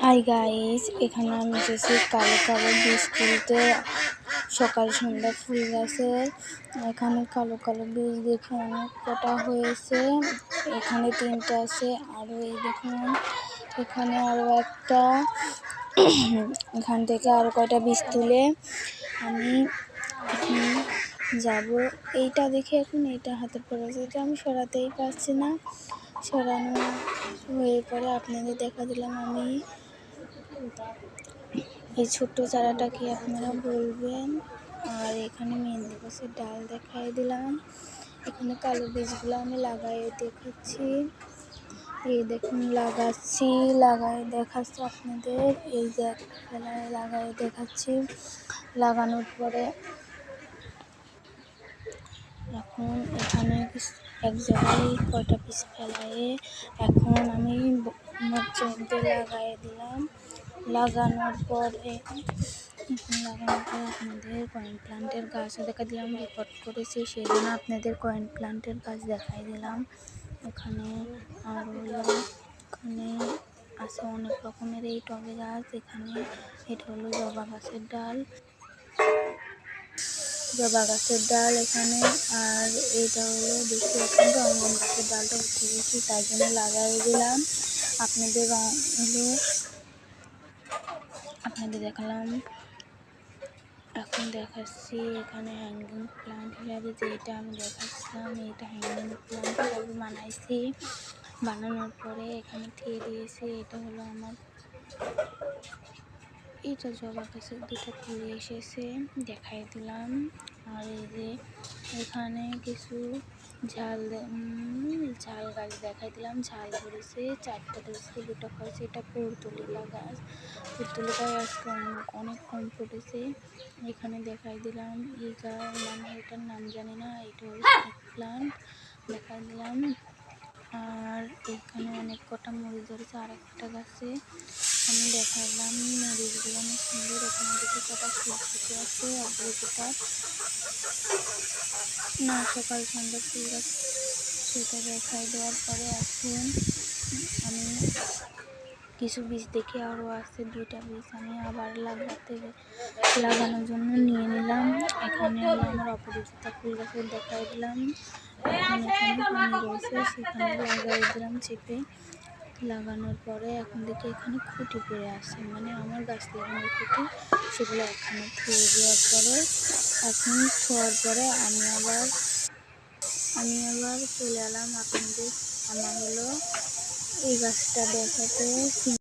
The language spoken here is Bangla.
হাই গাইস, এখানে আমি এসেছি কালো কালো বীজ তুলতে। সকাল সন্ধ্যা ফুল গাছের এখানে কালো কালো বীজ দেখে অনেক কটা হয়েছে। এখানে 3টা আছে, আরো এই দেখুন এখানে আরো একটা। এখান থেকে আরো কয়টা বীজ তুলে আমি এখন যাব। এইটা দেখে এখন এইটা হাতে পড়েছে, এটা আমি সরাতেই পারছি না। সরানো হয়ে পরে আপনাদের দেখা দিলাম আমি এই ছোট্ট চারাটা কি আপনারা বলবেন। আর এখানে মেহেন্দি গাছের ডাল দেখাই দিলাম। এখানে কালো বীজগুলো আমি লাগাই দেখাচ্ছি। এই দেখুন লাগাচ্ছি, লাগাই দেখাচ্ছি আপনাদের। এই যে ফেলায় লাগাই দেখাচ্ছি। লাগানোর পরে এখন এখানে এক জায়গায় কয়টা পিস ফেলায়ে এখন আমি মধ্যে লাগাই দিলাম। লাগানোর পরে আপনাদের কয়েন প্লান্টের গাছ দেখা দিলাম, রেকর্ড করেছি সেই জন্য আপনাদের কয়েন প্লান্টের গাছ দেখাই দিলাম। এখানে আর এখানে আছে অনেক রকমের এই টবে গাছ। এখানে এটা হলো জবা গাছের ডাল, জবা গাছের ডাল এখানে। আর এটা হলো দেখি এখন রঙ্গন গাছের ডালটা উঠে গেছি, তাই জন্য লাগাই দিলাম। আপনাদের হলো আপনাদের দেখালাম। এখন দেখাচ্ছি এখানে হ্যাঙ্গিং প্লান্ট হিসাবে যেটা আমি দেখাচ্ছিলাম, এটা হ্যাঙ্গিং প্লান্ট হিসাবে বানাইছি। বানানোর পরে এখানে দিয়ে দিয়েছি। এটা হলো আমার এটা জবা গাছের 2টা ফুলে এসেছে, দেখাই দিলাম। আর এই যে এখানে কিছু ঝাল গাছ দেখাই দিলাম, ঝাল ধরেছে 4টা ধরেছে, 2টা ফলছে। এটা পুর্তলিকা গাছ, পুর্তলিকা গাছ অনেক কম ফুটেছে। এখানে দেখাই দিলাম এই গাছ, মানে এটার নাম জানি না, এটা হলো প্লান্ট দেখাই দিলাম। আর এখানে অনেক কটা মরিচ ধরেছে আর একটা গাছে আমি দেখালাম। মরিচগুলো অনেক সুন্দর। এখানে দেখে কটা ফুল ফুটে আছে আর দুটা না সকাল সন্ধ্যা ফুল গাছ, সেটা দেখাই দেওয়ার পরে এখন আমি কিছু বীজ দেখে আরও আছে 2টা বীজ আমি আবার লাগানোর জন্য নিয়ে নিলাম। এখানে হলো আমার অপরাজিতা ফুল গাছের দেখাই দিলাম। এখন এখানে পানি রয়েছে, সেখানে লাগাই দিলাম চেপে। লাগানোর পরে এখন দেখি এখানে খুঁটি পড়ে আসে, মানে আমার গাছ লাগানোর খুঁটি, সেগুলো এখানে থুয়ে দেওয়ার পরে এখন থোয়ার পরে আমি আবার চলে এলাম আপনাদের আমার হলো এই গাছটা দেখাতে।